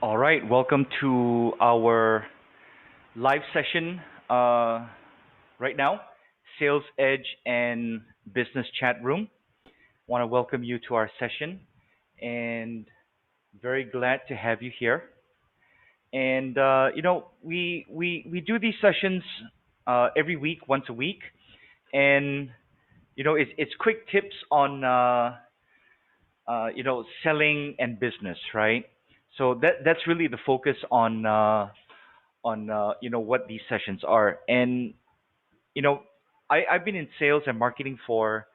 All right, welcome to our live session right now, Sales Edge and Business Chat Room. Want to welcome you to our session and very glad to have you here. And we do these sessions every week, once a week, and it's quick tips on selling and business, right? So that's really the focus on what these sessions are. And you know, I've been in sales and marketing for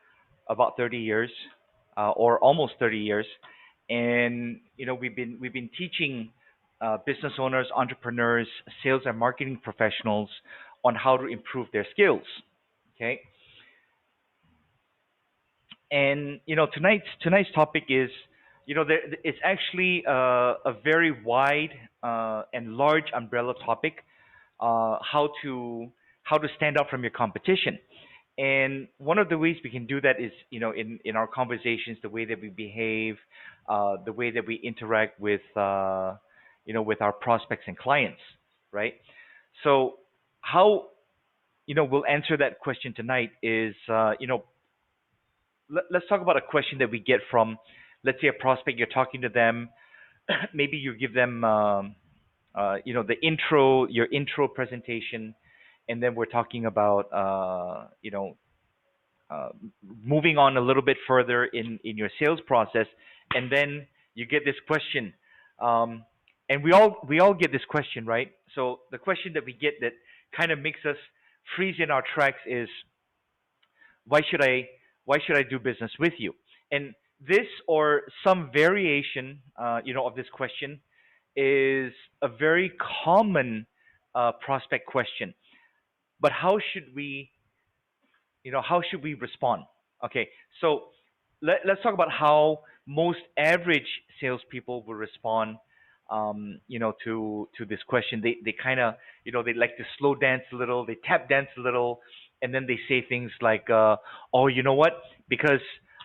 about 30 years, or almost 30 years, and we've been teaching business owners, entrepreneurs, sales and marketing professionals on how to improve their skills. Okay, and tonight's topic is, it's actually a very wide and large umbrella topic, how to stand out from your competition. And one of the ways we can do that is, in our conversations, the way that we behave, the way that we interact with our prospects and clients, right? So how, we'll answer that question tonight is, let's talk about a question that we get from, let's say, a prospect. You're talking to them. Maybe you give them, your intro presentation, and then we're talking about, uh, moving on a little bit further in your sales process, and then you get this question, and we all get this question, right? So the question that we get that kind of makes us freeze in our tracks is, why should I why should I do business with you? And this or some variation, of this question is a very common prospect question. But how should we respond? Okay, so let's talk about how most average salespeople will respond. To this question, they kind of, they like to slow dance a little, they tap dance a little, and then they say things like, "Oh, you know what? Because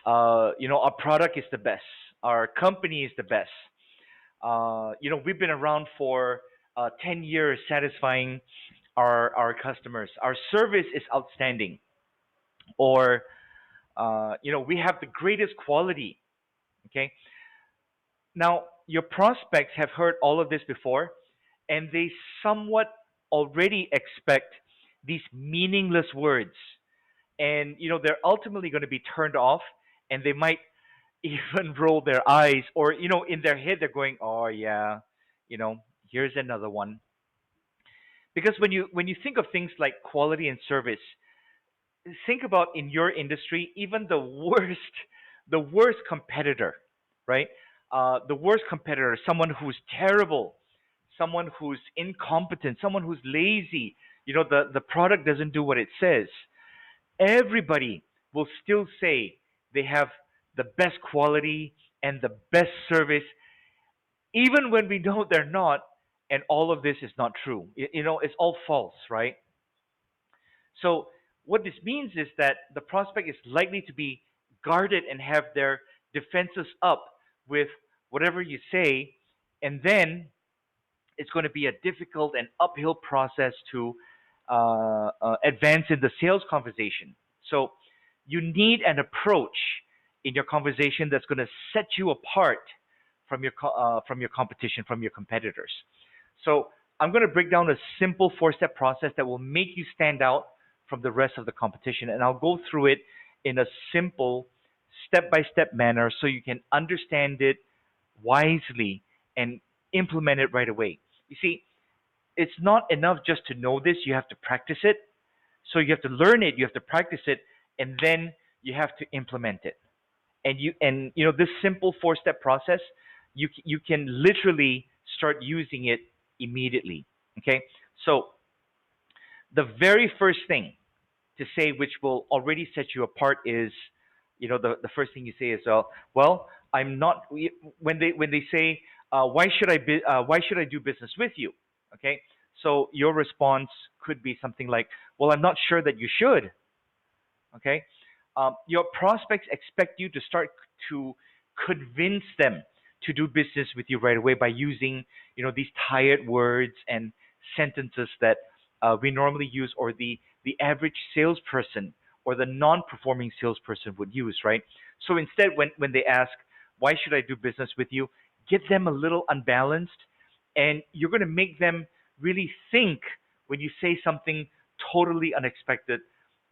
our product is the best, our company is the best. We've been around for 10 years, satisfying our customers. Our service is outstanding, or we have the greatest quality." Okay. Now, your prospects have heard all of this before, and they somewhat already expect these meaningless words. And, they're ultimately going to be turned off, and they might even roll their eyes, or, in their head, they're going, "Oh, yeah, you know, here's another one." Because when you think of things like quality and service, think about in your industry, even the worst competitor, right? The worst competitor, someone who's terrible, someone who's incompetent, someone who's lazy. The product doesn't do what it says. Everybody will still say they have the best quality and the best service, even when we know they're not. And all of this is not true. It's all false, right? So what this means is that the prospect is likely to be guarded and have their defenses up with whatever you say, and then it's going to be a difficult and uphill process to advance in the sales conversation. So you need an approach in your conversation that's going to set you apart from your competition, from your competitors. So I'm going to break down a simple four-step process that will make you stand out from the rest of the competition, and I'll go through it in a simple, step-by-step manner so you can understand it wisely and implement it right away. You see, it's not enough just to know this, you have to practice it. So you have to learn it, you have to practice it, and then you have to implement it. And this simple four-step process, you can literally start using it immediately. Okay? So the very first thing to say, which will already set you apart, is, the first thing you say is, well, I'm not, when they say, why should I do business with you? Okay, so your response could be something like, well, I'm not sure that you should. Okay, your prospects expect you to start to convince them to do business with you right away by using, these tired words and sentences that we normally use, or the average salesperson or the non-performing salesperson would use, right? So instead, when they ask, why should I do business with you, get them a little unbalanced, and you're going to make them really think when you say something totally unexpected.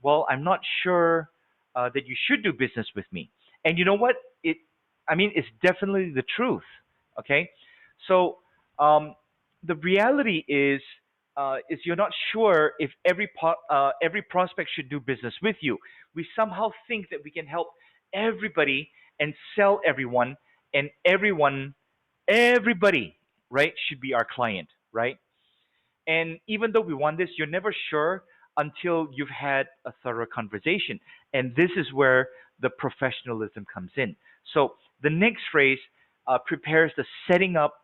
Well, I'm not sure that you should do business with me. And you know what? I mean, it's definitely the truth. Okay, so the reality is you're not sure if every prospect should do business with you. We somehow think that we can help everybody and sell everyone, and everybody, right, should be our client, right? And even though we want this, you're never sure until you've had a thorough conversation. And this is where the professionalism comes in. So the next phrase prepares the setting up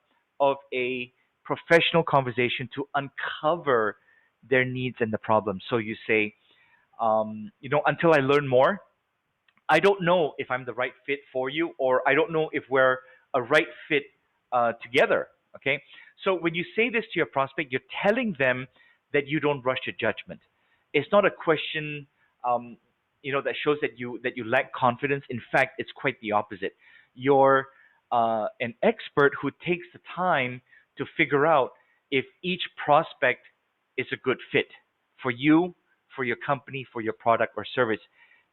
of a professional conversation to uncover their needs and the problems. So you say, until I learn more, I don't know if I'm the right fit for you, or I don't know if we're a right fit together. Okay. So when you say this to your prospect, you're telling them that you don't rush to judgment. It's not a question, that shows that you lack confidence. In fact, it's quite the opposite. You're an expert who takes the time to figure out if each prospect is a good fit for you, for your company, for your product or service,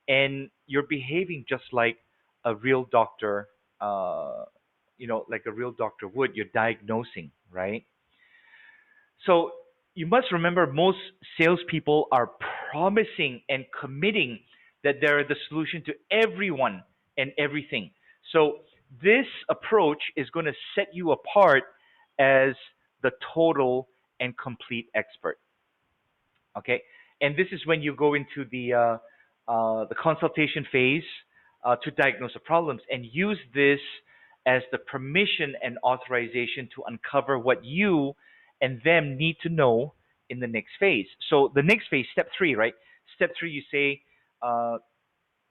and you're behaving just like a real doctor, like a real doctor would. You're diagnosing, right? So you must remember, most salespeople are promising and committing that they're the solution to everyone and everything. So this approach is going to set you apart as the total and complete expert. Okay, and this is when you go into the consultation phase to diagnose the problems, and use this as the permission and authorization to uncover what you and them need to know in the next phase. So the next phase, step three, right? Step three, you say,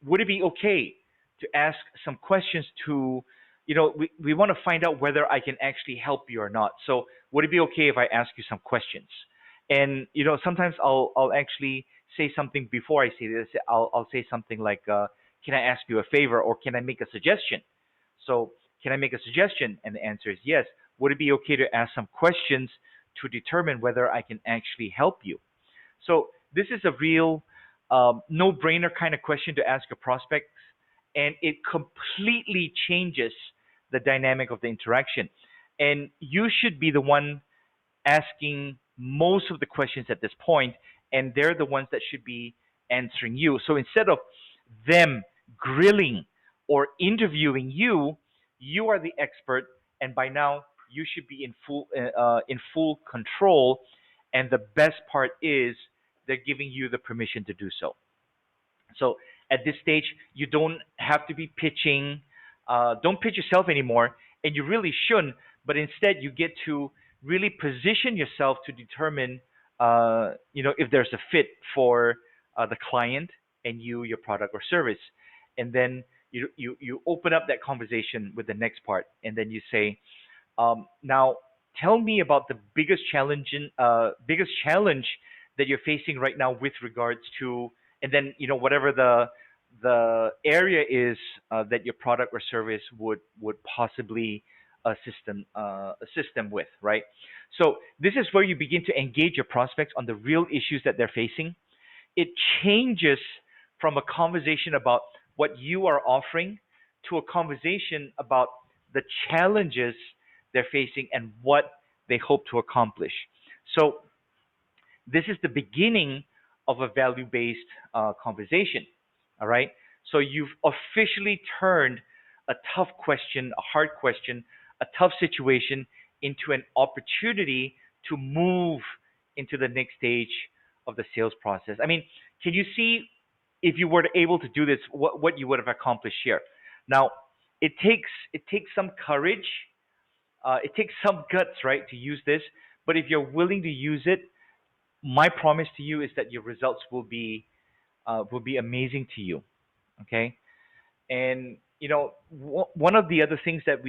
would it be okay to ask some questions to, we want to find out whether I can actually help you or not. So would it be okay if I ask you some questions? And sometimes I'll actually say something before I say this. I'll say something like, can I ask you a favor, or can I make a suggestion? So can I make a suggestion? And the answer is yes. Would it be okay to ask some questions to determine whether I can actually help you? So this is a real no-brainer kind of question to ask a prospect, and it completely changes the dynamic of the interaction. And you should be the one asking most of the questions at this point, and they're the ones that should be answering you. So instead of them grilling or interviewing you, you are the expert, and by now you should be in full control. And the best part is they're giving you the permission to do so. So at this stage, you don't have to be pitching. Don't pitch yourself anymore, and you really shouldn't. But instead, you get to really position yourself to determine, if there's a fit for the client and you, your product or service. And then you open up that conversation with the next part, and then you say, now, tell me about the biggest challenge that you're facing right now with regards to, and then whatever the area is that your product or service would possibly assist them with, right? So this is where you begin to engage your prospects on the real issues that they're facing. It changes from a conversation about what you are offering to a conversation about the challenges they're facing and what they hope to accomplish. So this is the beginning of a value-based conversation. All right. So you've officially turned a tough question, a hard question, a tough situation into an opportunity to move into the next stage of the sales process. I mean, can you see, if you were able to do this, what you would have accomplished here? Now, it takes some courage, it takes some guts, right, to use this. But if you're willing to use it, my promise to you is that your results will be amazing to you. Okay, and one of the other things that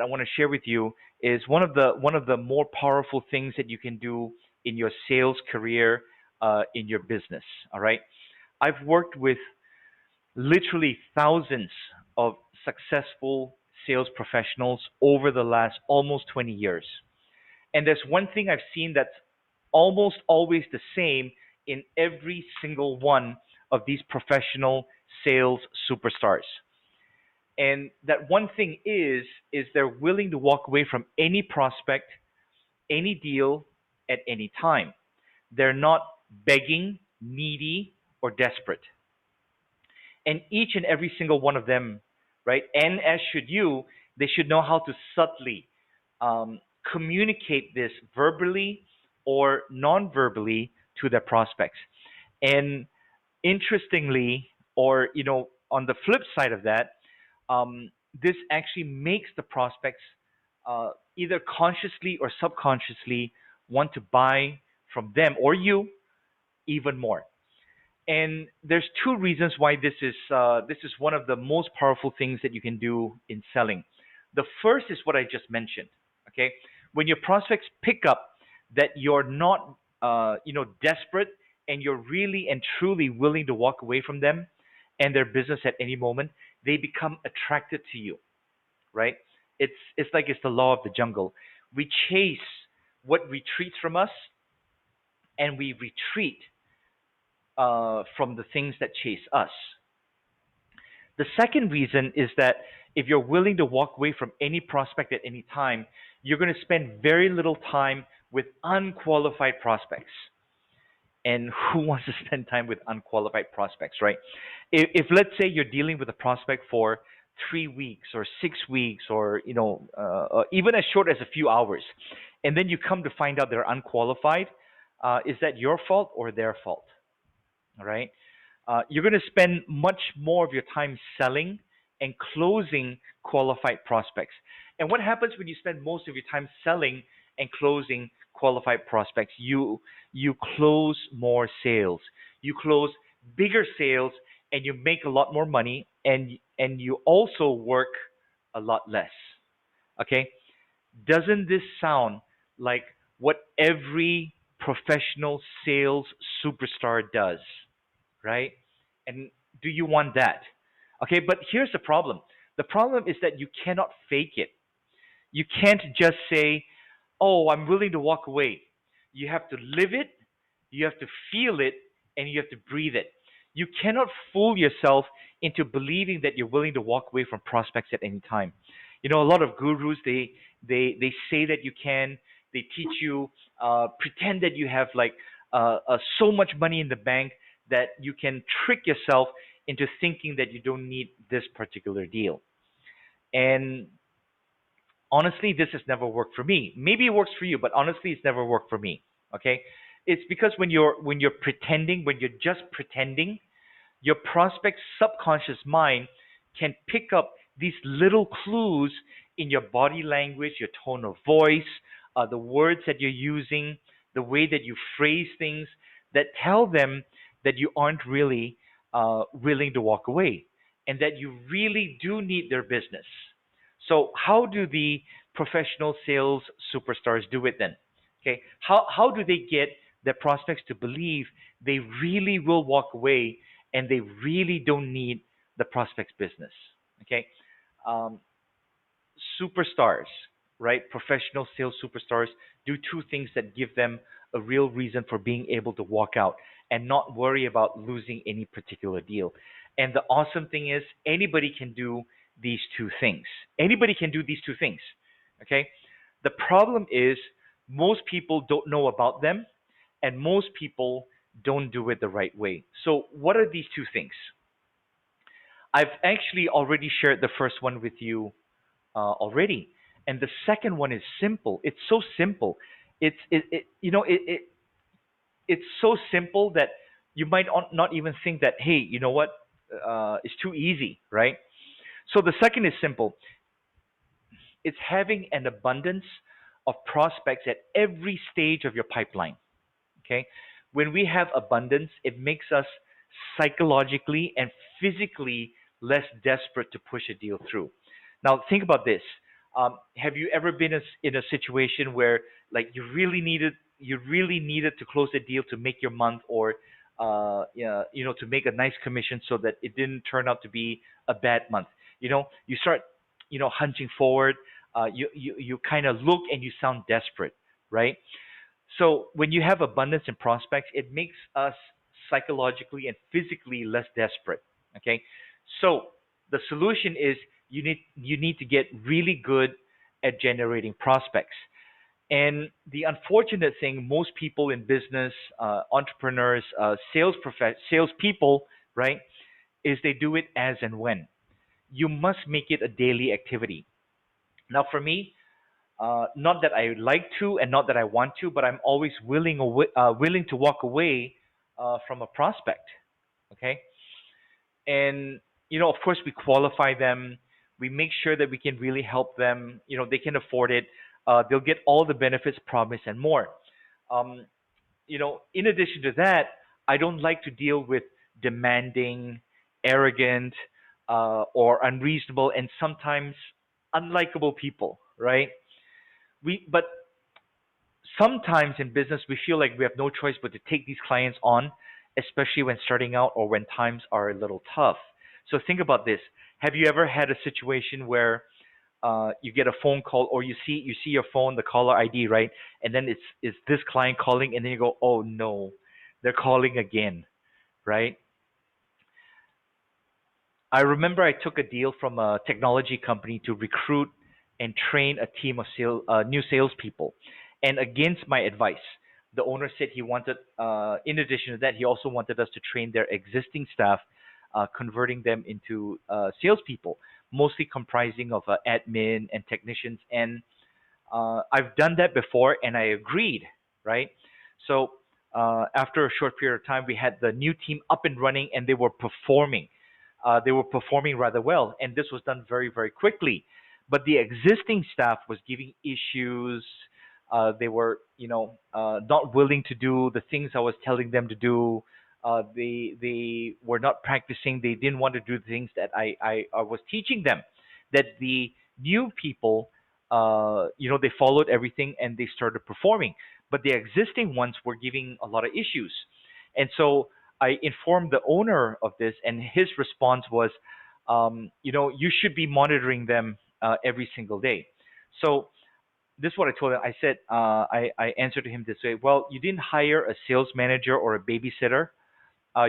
I want to share with you is one of the more powerful things that you can do in your sales career, in your business. All right, I've worked with literally thousands of successful sales professionals over the last almost 20 years. And there's one thing I've seen that's almost always the same in every single one of these professional sales superstars. And that one thing is they're willing to walk away from any prospect, any deal at any time. They're not begging, needy, or desperate. And each and every single one of them, right? And as should you, they should know how to subtly um, communicate this verbally or non-verbally to their prospects. And interestingly, or on the flip side of that, this actually makes the prospects either consciously or subconsciously want to buy from them or you even more. And there's two reasons why this is one of the most powerful things that you can do in selling. The first is what I just mentioned. Okay, when your prospects pick up that you're not desperate, and you're really and truly willing to walk away from them and their business at any moment, they become attracted to you. Right? It's like it's the law of the jungle. We chase what retreats from us, and we retreat from the things that chase us. The second reason is that if you're willing to walk away from any prospect at any time, you're going to spend very little time with unqualified prospects. And who wants to spend time with unqualified prospects, right? If let's say you're dealing with a prospect for 3 weeks or 6 weeks, or even as short as a few hours, and then you come to find out they're unqualified, is that your fault or their fault? All right. You're going to spend much more of your time selling and closing qualified prospects. And what happens when you spend most of your time selling and closing qualified prospects? You close more sales. You close bigger sales, and you make a lot more money, and you also work a lot less. Okay? Doesn't this sound like what every professional sales superstar does? Right? And do you want that? Okay, but here's the problem. The problem is that you cannot fake it. You can't just say, "Oh, I'm willing to walk away." You have to live it, you have to feel it, and you have to breathe it. You cannot fool yourself into believing that you're willing to walk away from prospects at any time. A lot of gurus, they say that you can. They teach you, pretend that you have like so much money in the bank that you can trick yourself into thinking that you don't need this particular deal. And honestly, this has never worked for me. Maybe it works for you, but honestly, it's never worked for me. Okay, it's because when you're pretending, when you're just pretending, your prospect's subconscious mind can pick up these little clues in your body language, your tone of voice, the words that you're using, the way that you phrase things, that tell them that you aren't really willing to walk away, and that you really do need their business. So how do the professional sales superstars do it then? Okay, how do they get their prospects to believe they really will walk away and they really don't need the prospect's business? Okay, um, superstars, right? Professional sales superstars do two things that give them a real reason for being able to walk out and not worry about losing any particular deal. And the awesome thing is, anybody can do these two things. Anybody can do these two things. Okay? The problem is, most people don't know about them, and most people don't do it the right way. So, what are these two things? I've actually already shared the first one with you already. And the second one is simple. It's so simple. It's so simple that you might not even think that, hey, you know what, it's too easy, right? So the second is simple. It's having an abundance of prospects at every stage of your pipeline. Okay, when we have abundance, it makes us psychologically and physically less desperate to push a deal through. Now, think about this. Have you ever been in a situation where like you really needed to close a deal to make your month, or yeah, to make a nice commission so that it didn't turn out to be a bad month? You start hunching forward. You kind of look and you sound desperate, right? So when you have abundance in prospects, it makes us psychologically and physically less desperate. Okay, so the solution is you need to get really good at generating prospects. And the unfortunate thing, most people in business, entrepreneurs, salespeople, right, is they do it as and when. You must make it a daily activity. Now, for me, not that I like to and not that I want to, but I'm always willing to walk away from a prospect. Okay, and of course, we qualify them. We make sure that we can really help them. They can afford it. They'll get all the benefits promised and more. Um, in addition to that, I don't like to deal with demanding, arrogant, or unreasonable, and sometimes unlikable people. Right? But sometimes in business we feel like we have no choice but to take these clients on, especially when starting out or when times are a little tough. So think about this. Have you ever had a situation where you get a phone call, or you see your phone, the caller ID, right? And then it's this client calling, and then you go, oh no, they're calling again, right? I remember I took a deal from a technology company to recruit and train a team of new salespeople. And against my advice, the owner said he wanted, in addition to that, he also wanted us to train their existing staff, converting them into salespeople, mostly comprising of admin and technicians. And I've done that before, and I agreed, right? So after a short period of time, we had the new team up and running, and they were performing. They were performing rather well, and this was done very, very quickly. But the existing staff was giving issues. They were, not willing to do the things I was telling them to do. They were not practicing. They didn't want to do the things that I was teaching them. That the new people, they followed everything and they started performing. But the existing ones were giving a lot of issues, and so I informed the owner of this, and his response was, you should be monitoring them every single day. So this is what I told him. I said, I answered to him this way: well, you didn't hire a sales manager or a babysitter.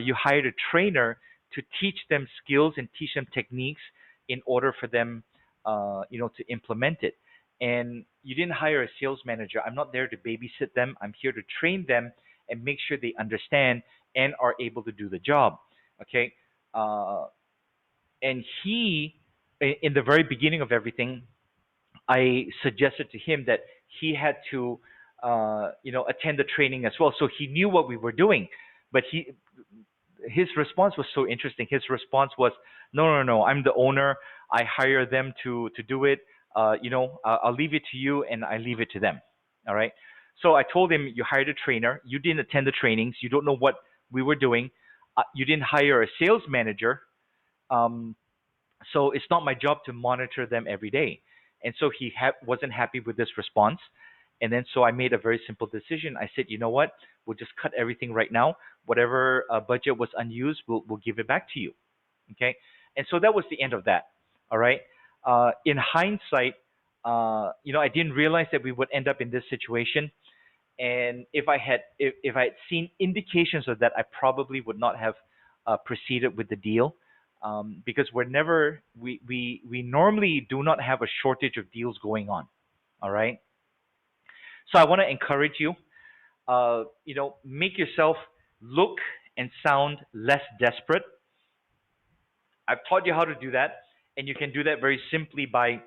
You hired a trainer to teach them skills and teach them techniques in order for them, to implement it. And you didn't hire a sales manager. I'm not there to babysit them. I'm here to train them and make sure they understand and are able to do the job. Okay. And in the very beginning of everything, I suggested to him that he had to, attend the training as well, so he knew what we were doing. But his response was so interesting. His response was, "No, no, no. I'm the owner. I hire them to do it. I'll leave it to you, and I leave it to them." All right. So I told him, "You hired a trainer. You didn't attend the trainings. You don't know what we were doing. You didn't hire a sales manager. Um, so it's not my job to monitor them every day." And so he wasn't happy with this response. And then so I made a very simple decision. I said, you know what? We'll just cut everything right now. Whatever budget was unused, we'll give it back to you. Okay. And so that was the end of that. All right. In hindsight, I didn't realize that we would end up in this situation. And if I had seen indications of that, I probably would not have proceeded with the deal, because we normally do not have a shortage of deals going on. All right. So I want to encourage you, make yourself look and sound less desperate. I've taught you how to do that, and you can do that very simply by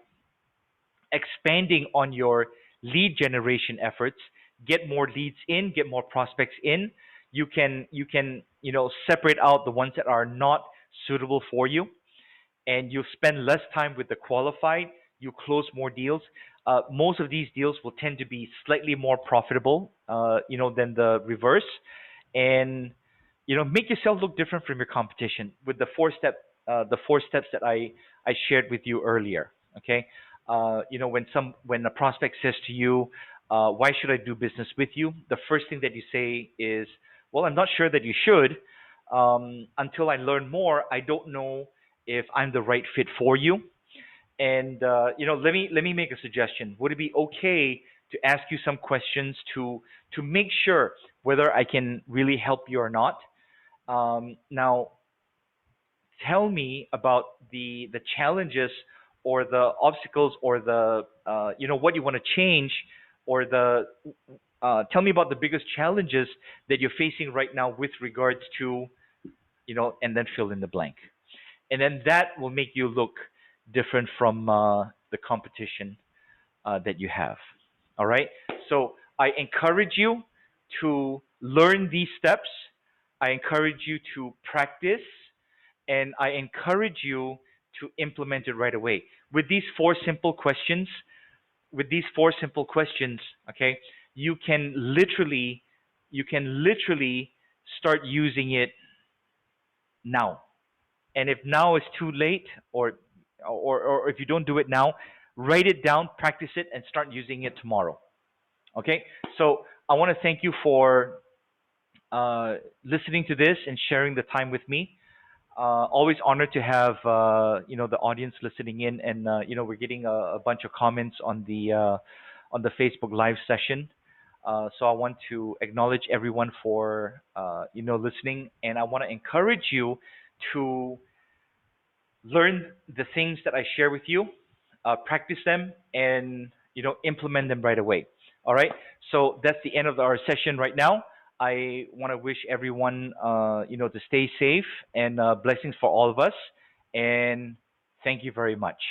expanding on your lead generation efforts. Get more leads in, get more prospects in. You can separate out the ones that are not suitable for you, and you spend less time with the qualified. You close more deals. Most of these deals will tend to be slightly more profitable, than the reverse. And make yourself look different from your competition with the four-step the four steps that I shared with you earlier. Okay, when a prospect says to you, "Why should I do business with you?" The first thing that you say is, "Well, I'm not sure that you should. Until I learn more, I don't know if I'm the right fit for you." And let me make a suggestion. Would it be okay to ask you some questions to make sure whether I can really help you or not? Now, tell me about the challenges or the obstacles or the what you want to change or the tell me about the biggest challenges that you're facing right now with regards to and then fill in the blank, and then that will make you look different from the competition that you have. All right. So I encourage you to learn these steps. I encourage you to practice, and I encourage you to implement it right away. With these four simple questions, with these four simple questions, okay, you can literally you can literally start using it now. And if now is too late, or if you don't do it now, write it down, practice it, and start using it tomorrow. Okay. So I want to thank you for listening to this and sharing the time with me. Always honored to have the audience listening in, and we're getting a bunch of comments on the Facebook live session. So I want to acknowledge everyone for listening, and I want to encourage you to learn the things that I share with you, practice them, and implement them right away. All right. So that's the end of our session right now. I want to wish everyone, to stay safe and blessings for all of us. And thank you very much.